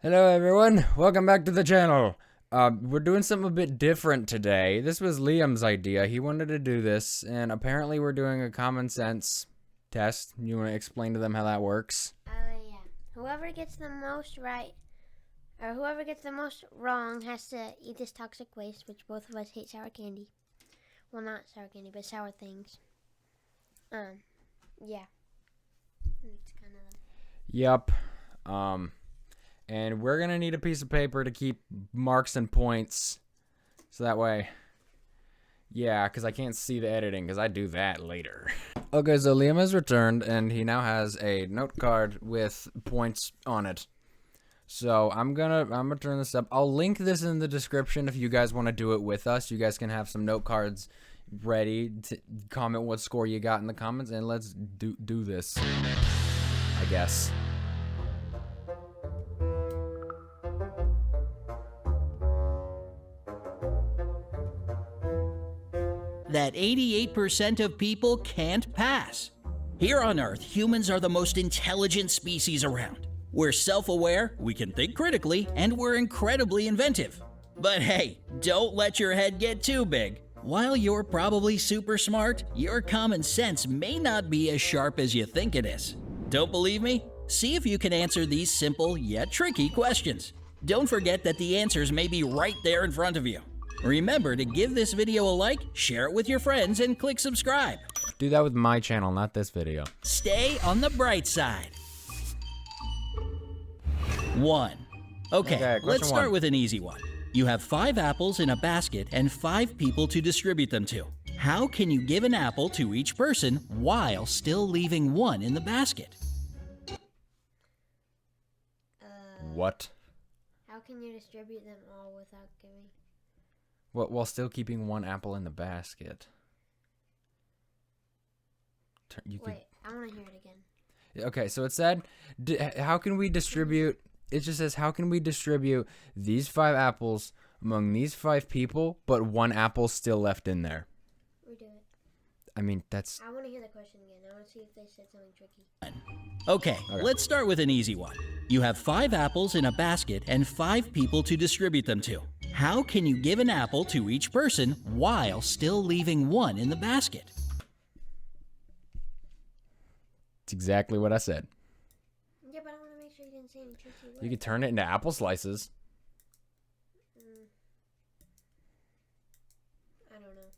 Hello everyone, welcome back to the channel. We're doing something a bit different today. This was Liam's idea. He wanted to do this, and apparently we're doing a common sense test. You want to explain to them how that works? Yeah. Whoever gets the most right, or whoever gets the most wrong has to eat this toxic waste, which both of us hate sour candy. Well, not sour candy, but sour things. Yeah. It's kind of... Yup. And we're gonna need a piece of paper to keep marks and points. So that way, yeah, because I can't see the editing, because I do that later. Okay, so Liam has returned, and he now has a note card with points on it. So I'm gonna turn this up. I'll link this in the description if you guys want to do it with us. You guys can have some note cards ready to comment what score you got in the comments, and let's do this, I guess. That 88% of people can't pass. Here on Earth, humans are the most intelligent species around. We're self-aware, we can think critically, and we're incredibly inventive. But hey, don't let your head get too big. While you're probably super smart, your common sense may not be as sharp as you think it is. Don't believe me? See if you can answer these simple yet tricky questions. Don't forget that the answers may be right there in front of you. Remember to give this video a like, share it with your friends, and click subscribe. Do that with my channel, not this video. Stay on the bright side. 1. Okay, let's start with an easy one. You have 5 apples in a basket and 5 people to distribute them to. How can you give an apple to each person while still leaving one in the basket? What? How can you distribute them all without giving... While still keeping one apple in the basket. Wait, I want to hear it again. Okay, so it said, how can we distribute... It just says, how can we distribute these 5 apples among these 5 people, but one apple still left in there? Redo it. I mean, that's... I want to hear the question again. I want to see if they said something tricky. Okay, let's start with an easy one. You have 5 apples in a basket and 5 people to distribute them to. How can you give an apple to each person while still leaving one in the basket? It's exactly what I said. Yeah, but I want to make sure you didn't say any tricky words. You could turn it into apple slices. I don't know.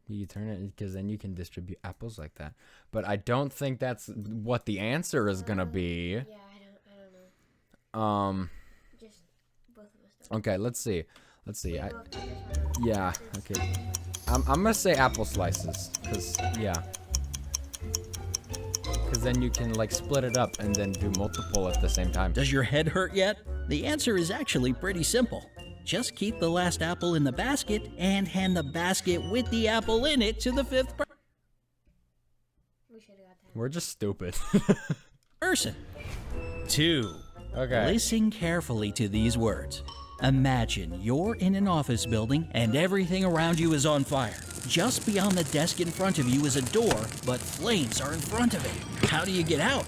You could turn it, because then you can distribute apples like that. But I don't think that's what the answer is gonna be. Yeah, I don't know. Just both of us don't. Okay, let's see. We both got this one. Yeah, okay. I'm gonna say apple slices, cause yeah. Cause then you can like split it up and then do multiple at the same time. Does your head hurt yet? The answer is actually pretty simple. Just keep the last apple in the basket and hand the basket with the apple in it to the 5th We should have got that. We're just stupid. person. 2. Okay. Listen carefully to these words. Imagine you're in an office building and everything around you is on fire. Just beyond the desk in front of you is a door, but flames are in front of it. How do you get out?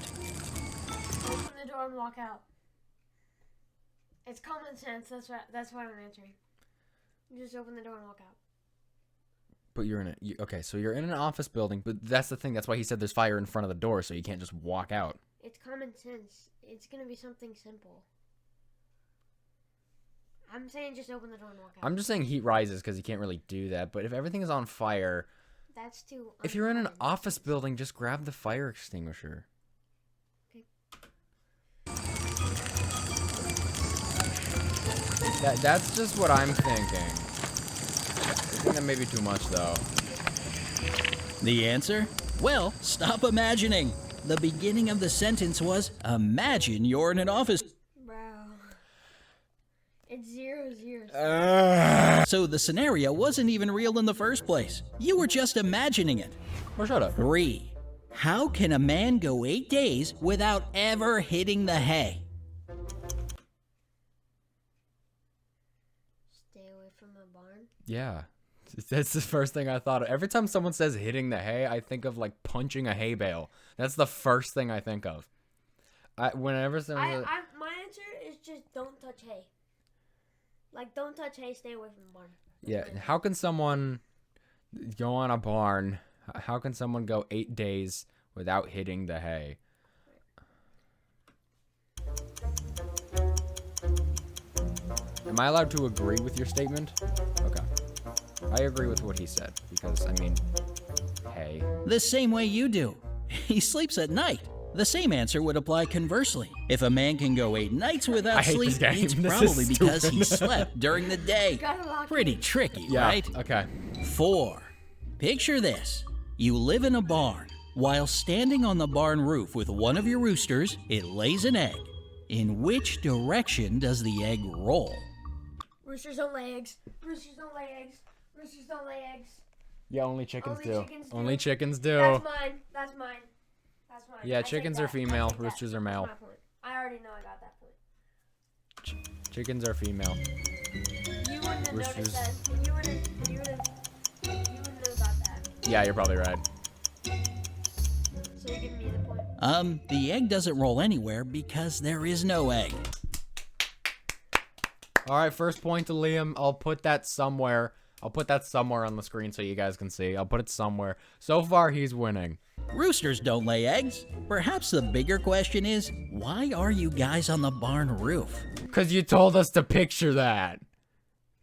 Open the door and walk out. It's common sense. That's what I'm answering. You just open the door and walk out. But you're in a okay, so you're in an office building, but that's the thing. That's why he said there's fire in front of the door, so you can't just walk out. It's common sense. It's gonna be something simple. I'm saying just open the door and walk out. I'm just saying heat rises because you can't really do that. But if everything is on fire, That's too. if you're in an uncommon. office building, just grab the fire extinguisher. Okay. That's just what I'm thinking. I think that may be too much, though. The answer? Well, stop imagining. The beginning of the sentence was, imagine you're in an office. Bro. It's 0, 0. So the scenario wasn't even real in the first place. You were just imagining it. Or shut up. 3. How can a man go 8 days without ever hitting the hay? Stay away from a barn. Yeah. That's the first thing I thought of. Every time someone says hitting the hay, I think of like punching a hay bale. That's the first thing I think of. Whenever someone... My answer is just don't touch hay. Like, don't touch hay. Stay away from the barn. Yeah, how can someone go on a barn? How can someone go 8 days without hitting the hay? Am I allowed to agree with your statement? Okay. I agree with what he said, because, I mean, hay. The same way you do. He sleeps at night. The same answer would apply conversely. If a man can go 8 nights I without hate sleep, this game. it's This probably is because he stupid. slept during the day. Gotta lock Pretty in. tricky, Yeah, right? okay. 4. Picture this. You live in a barn. While standing on the barn roof with one of your roosters, it lays an egg. In which direction does the egg roll? Roosters don't lay eggs. Roosters don't lay eggs. Roosters don't lay eggs. Yeah, only chickens Only do. chickens do. Only chickens do. That's mine. That's mine. That's mine. Yeah, I take chickens are that. I female, take that. roosters are That's male. my point. I already know I got that point. Chickens are female. You wouldn't have Roosters. noticed that. You wouldn't have got that. Yeah, you're probably right. So you're giving me the point. The egg doesn't roll anywhere because there is no egg. All right, first point to Liam. I'll put that somewhere. I'll put that somewhere on the screen so you guys can see. I'll put it somewhere. So far, he's winning. Roosters don't lay eggs. Perhaps the bigger question is, why are you guys on the barn roof? Because you told us to picture that.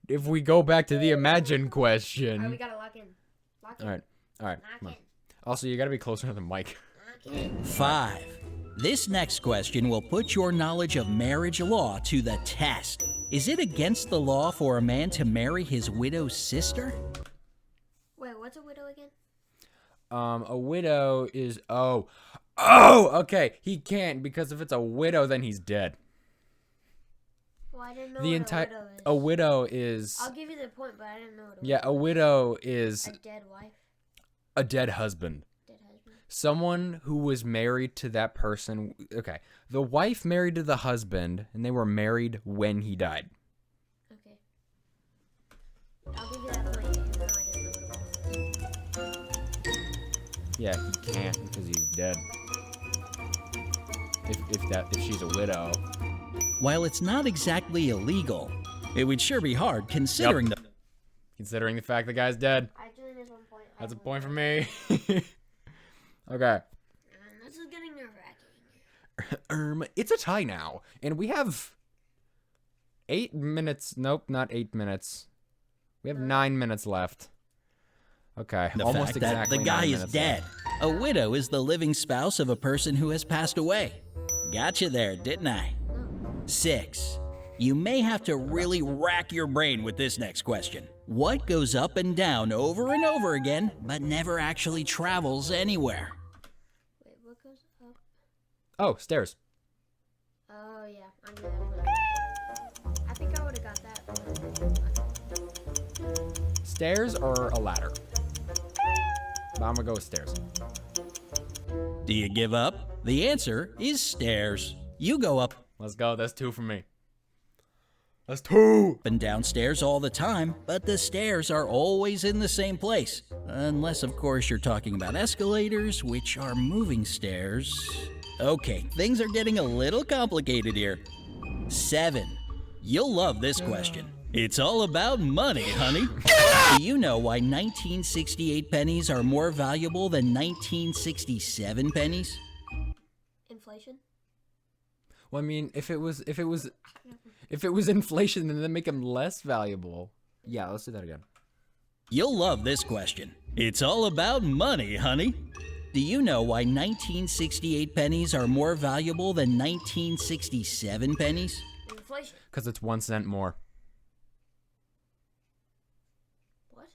If we go back to the imagine Alright, we question. gotta lock in. Lock in. All right, Lock come on. in. Also, you got to be closer to the mic. Lock in. 5. This next question will put your knowledge of marriage law to the test. Is it against the law for a man to marry his widow's sister? Wait, what's a widow again? A widow is okay. He can't because if it's a widow, then he's dead. Well, I didn't know The what entire a widow is. a widow is I'll give you the point, but I didn't know what a yeah. A widow is A dead wife. a dead husband. Dead husband. Someone who was married to that person. Okay, the wife married to the husband, and they were married when he died. Okay. I'll give you that point, even though I didn't know what it was. Yeah, he can't because he's dead. If she's a widow. While it's not exactly illegal, it would sure be hard considering Considering the fact the guy's dead, Actually, there's 1 point. that's a point for me. Okay. This is getting nerve-wracking. It's a tie now, and we have 8 minutes. Nope, not 8 minutes. We have 9 minutes left. Okay, the almost fact that exactly. the guy 9 is minutes dead. left. A widow is the living spouse of a person who has passed away. Gotcha there, didn't I? 6. You may have to really rack your brain with this next question. What goes up and down over and over again, but never actually travels anywhere? Wait, what goes up? Oh, stairs. Oh, yeah. I knew that. I think I would have got that. Stairs or a ladder? But I'm gonna go with stairs. Do you give up? The answer is stairs. You go up Let's go. That's 2 for me. That's 2. and down stairs all the time, but the stairs are always in the same place. Unless, of course, you're talking about escalators, which are moving stairs. Okay, things are getting a little complicated here. 7. You'll love this question. It's all about money, honey. Do you know why 1968 pennies are more valuable than 1967 pennies? Inflation? Well, I mean, if it was inflation, then that make them less valuable. Yeah, let's do that again. You'll love this question. It's all about money, honey. Do you know why 1968 pennies are more valuable than 1967 pennies? Inflation. Because it's 1 cent more. What?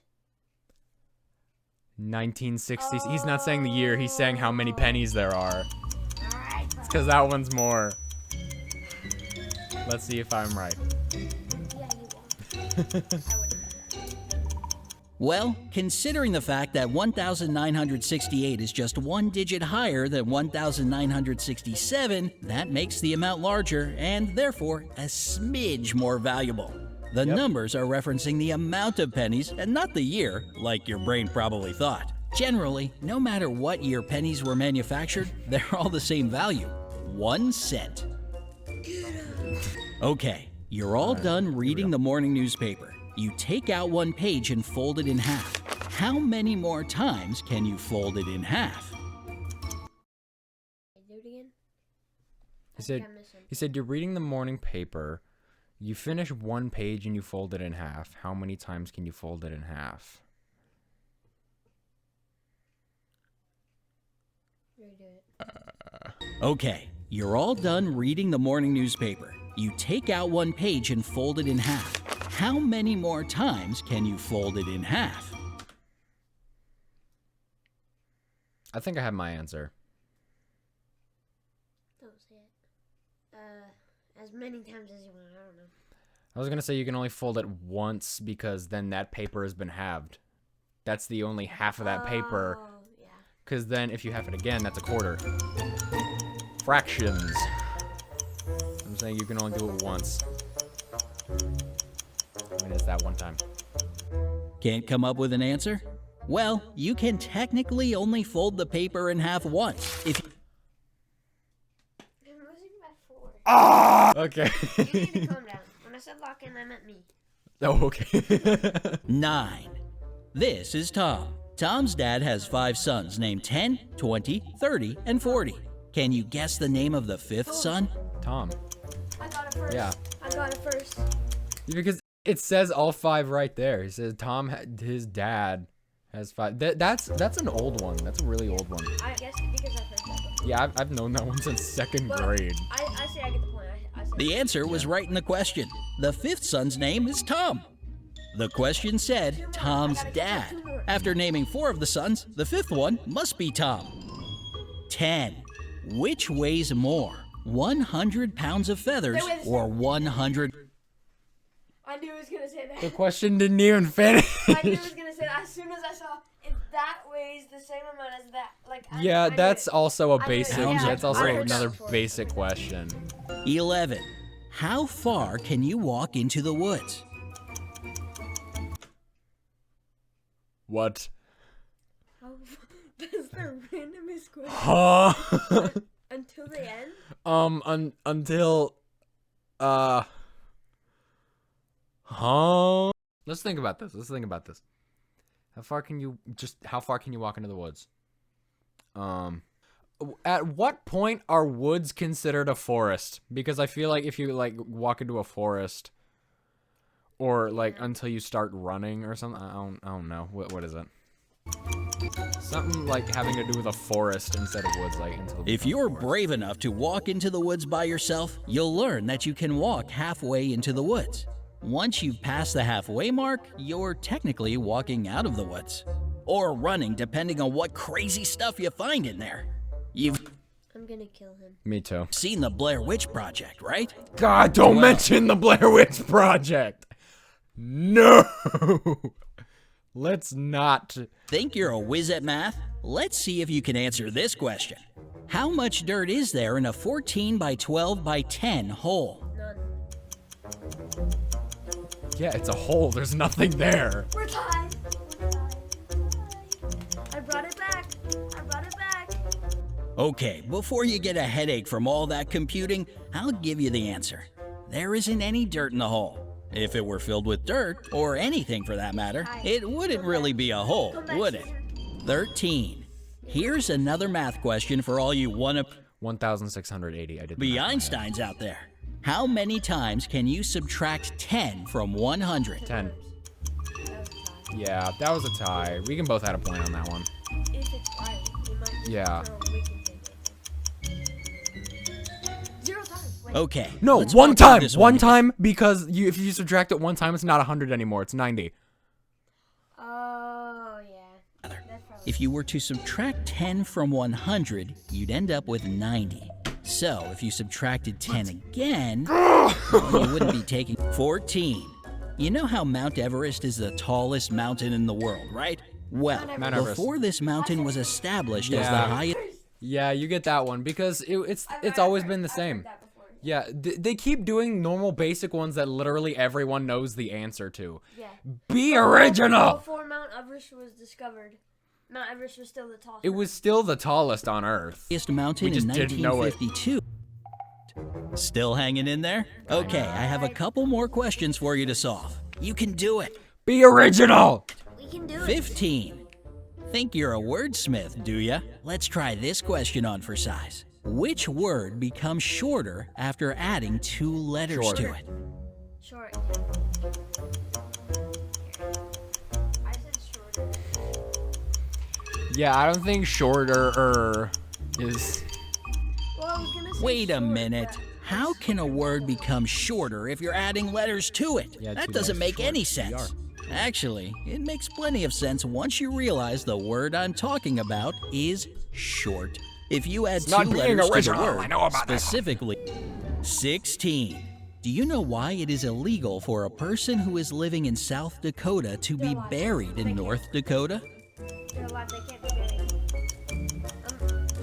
1960s. He's not saying the year. He's saying how many pennies there are. Alright. It's because that one's more. Let's see if I'm right. Yeah, you won't. I would have. Well, considering the fact that 1968 is just 1 digit higher than 1967, that makes the amount larger and therefore a smidge more valuable. The numbers are referencing the amount of pennies and not the year, like your brain probably thought. Generally, no matter what year pennies were manufactured, they're all the same value, 1 cent. Okay, you're all done reading the morning newspaper. You take out one page and fold it in half. How many more times can you fold it in half? Do it again. He said you're reading the morning paper. You finish one page and you fold it in half. How many times can you fold it in half? Okay, you're all done reading the morning newspaper. You take out one page and fold it in half. How many more times can you fold it in half? I think I have my answer. Don't say it. As many times as you want. I don't know. I was gonna say you can only fold it once because then that paper has been halved. That's the only half of that paper. Oh, yeah. Because then if you half it again, that's a quarter. Fractions. I'm saying you can only do it once. I mean, it's that one time. Can't come up with an answer? Well, you can technically only fold the paper in half once. If I'm losing by 4. Okay. You need to calm down. When I said lock in, I meant me. Oh, okay. 9. This is Tom. Tom's dad has 5 sons named 10, 20, 30, and 40. Can you guess the name of the 5th son? Tom. I got it first. Yeah. I got it first. Because it says all 5 right there. It says Tom, his dad, has 5. That's an old one. That's a really old one. I guess because I heard that before. Yeah, I've known that one since 2nd grade. I say I get the point. I say The answer was right in the question. The 5th son's name is Tom. The question said Tom's dad. After naming 4 of the sons, the 5th one must be Tom. 10. Which weighs more, 100 pounds of feathers or 100? I knew he was gonna say that. The question didn't even finish. I knew he was gonna say that as soon as I saw if that weighs the same amount as that. Like I Yeah, knew that's it. also a I knew it. basic. Yeah, That's also I heard another that before. basic question. 11. How far can you walk into the woods? What? That's the randomest question. Huh? Until the end. Until huh? Let's think about this. How far can you walk into the woods? At what point are woods considered a forest? Because I feel like if you like walk into a forest or like until you start running or something, I don't know. What is it? Something like having to do with a forest instead of woods, like until If you're brave enough to walk into the woods by yourself, you'll learn that you can walk halfway into the woods. Once you've passed the halfway mark, you're technically walking out of the woods. Or running, depending on what crazy stuff you find in there. You've I'm gonna kill him. Me too. seen the Blair Witch Project, right? God, don't mention the Blair Witch Project. No. Let's not. Think you're a whiz at math? Let's see if you can answer this question. How much dirt is there in a 14 by 12 by 10 hole? None. Yeah, it's a hole. There's nothing there. We're tied. I brought it back. Okay, before you get a headache from all that computing, I'll give you the answer. There isn't any dirt in the hole. If it were filled with dirt, or anything for that matter, it wouldn't really be a hole, would it? 13. Here's another math question for all you 1,680. I did. be Einsteins out there. How many times can you subtract 10 from 100? 10. Yeah, that was a tie. We can both have a point on that one. If it's right, we might. Yeah. So we can take it. 0 times. Wait. Okay. No, let's one walk through time. this One again. time because if you subtract it one time, it's not 100 anymore. It's 90. Oh yeah. That's probably. If you were to subtract 10 from 100, you'd end up with 90. So if you subtracted 10 again, you wouldn't be taking 14. You know how Mount Everest is the tallest mountain in the world, right? Well, Mount Everest. before this mountain was established as the Yeah. highest, Yeah, you get that one because it's always been the same. Yeah, they keep doing normal basic ones that literally everyone knows the answer to. Yeah. Be original. Before Mount Everest was discovered, Mount Everest was still the tallest. It was still the tallest on Earth. mountain We just in didn't know it. 1952. correct. Still hanging in there? Okay, I have a couple more questions for you to solve. You can do it. Be original! We can do it. 15. Think you're a wordsmith, do ya? Let's try this question on for size. Which word becomes shorter after adding 2 letters to it? Short. I said shorter. Yeah, I don't think shorter is... Well, I was gonna say Wait a short, minute. but- How can a word become shorter if you're adding letters to it? Yeah, That 2 doesn't letters make short. any sense. Actually, it makes plenty of sense once you realize the word I'm talking about is short. If you add 2 not being letters to the original, word, I know about that. specifically 16. Do you know why it is illegal for a person who is living in South Dakota to be buried in North Dakota? They're alive, they can't be buried.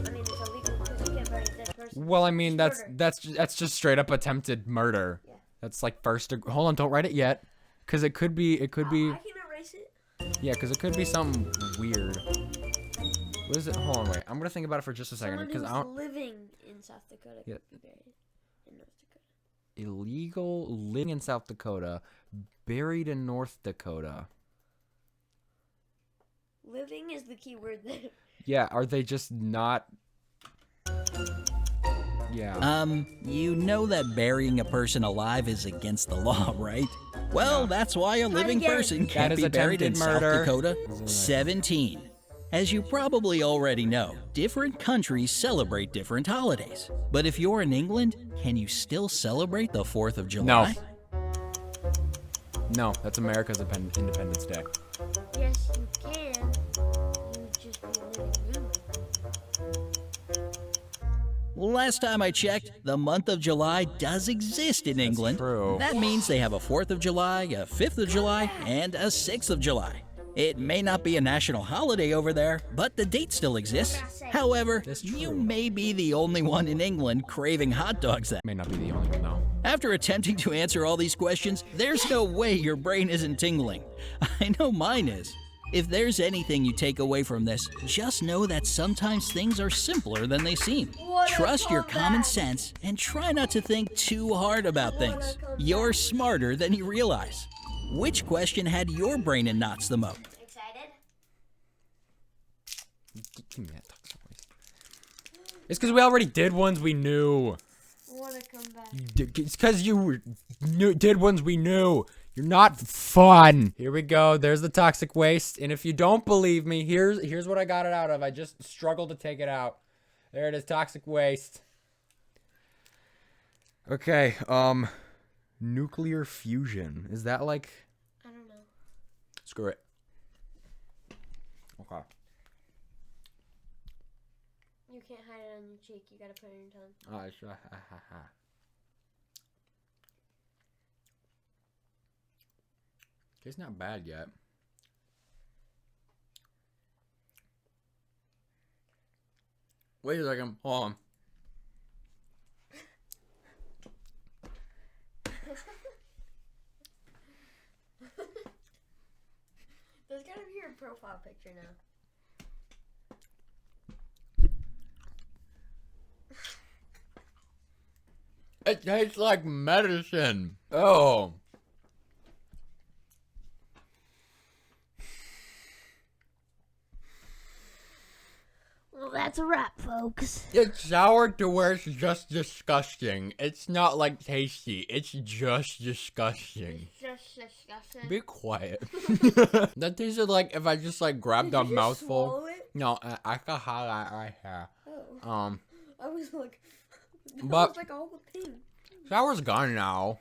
I mean, it's illegal because you can't bury a dead person. Well, I mean, It's murder. that's just straight up attempted murder. Yeah. That's like hold on, don't write it yet. Because it could be, I can erase it. yeah, because it could be something weird. What is it? Hold on, wait. I'm going to think about it for just a second. Someone Because who's I don't... living in South Dakota Yeah. could be buried in North Dakota. Illegal living in South Dakota, buried in North Dakota. Living is the key word there. Yeah, are they just not... Yeah. You know that burying a person alive is against the law, right? Well, that's why a living again. person can't is be buried in attempted murder. South Dakota. 17. As you probably already know, different countries celebrate different holidays. But if you're in England, can you still celebrate the 4th of July? No, that's America's Independence Day. Yes, you can. You just be living in England. Last time I checked, the month of July does exist in England. true. That means they have a 4th of July, a 5th of July, and a 6th of July. It may not be a national holiday over there, but the date still exists. However, That's you true. may be the only one in England craving hot dogs that. May not be the only one, though. After attempting to answer all these questions, there's no way your brain isn't tingling. I know mine is. If there's anything you take away from this, just know that sometimes things are simpler than they seem. What a Trust your comeback. common sense and try not to think too hard about things. You're smarter than you realize. Which question had your brain in knots the most? Excited? Give me that toxic waste. It's because we already did ones we knew. What a comeback. It's because you did ones we knew. You're not fun. Here we go. There's the toxic waste. And if you don't believe me, here's what I got it out of. I just struggled to take it out. There it is, toxic waste. Okay, nuclear fusion. Is that like... I don't know. Screw it. Okay. You can't hide it on your cheek. You gotta put it on your tongue. Oh, it's, It's not bad yet. Wait a second. Hold on. That's gotta be your profile picture now. It tastes like medicine. Oh. Well, that's a wrap, folks. It's sour to where it's just disgusting. It's not like tasty. It's just disgusting. Just disgusting. Be quiet. That tasted like if I just like grabbed a mouthful. Swallow it? No, I can have that right here. Oh. I was like, that But- was like a whole thing. Sour's gone now.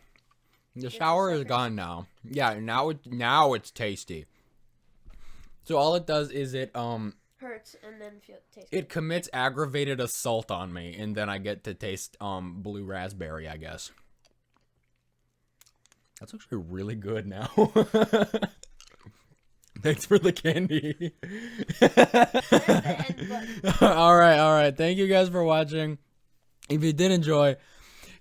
The sour is gone now. Yeah, now it's tasty. So all it does is it Hurts and then tastes. it commits aggravated assault on me, and then I get to taste blue raspberry, I guess. That's actually really good now. Thanks for the candy. all right. Thank you guys for watching. If you did enjoy,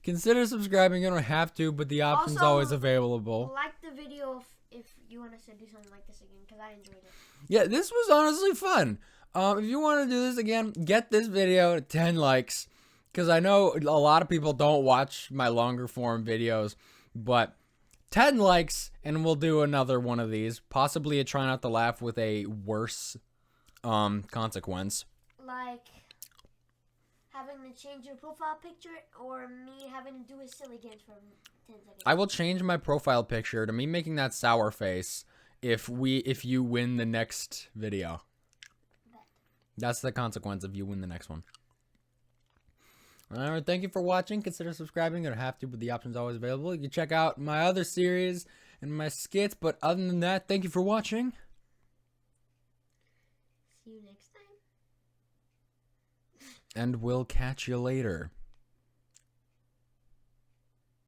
consider subscribing. You don't have to, but the option's Also, always available. Like the video if you want us to do something like this again, because I enjoyed it. Yeah, this was honestly fun. If you want to do this again, get this video to 10 likes. because I know a lot of people don't watch my longer form videos, but 10 likes and we'll do another one of these. Possibly a try not to laugh with a worse consequence. Like having to change your profile picture or me having to do a silly dance for 10 seconds. I will change my profile picture to me making that sour face if you win the next video. That's the consequence if you win the next one. Alright, thank you for watching. Consider subscribing. You don't have to, but the option's always available. You can check out my other series and my skits, but other than that, thank you for watching. See you next time. And we'll catch you later.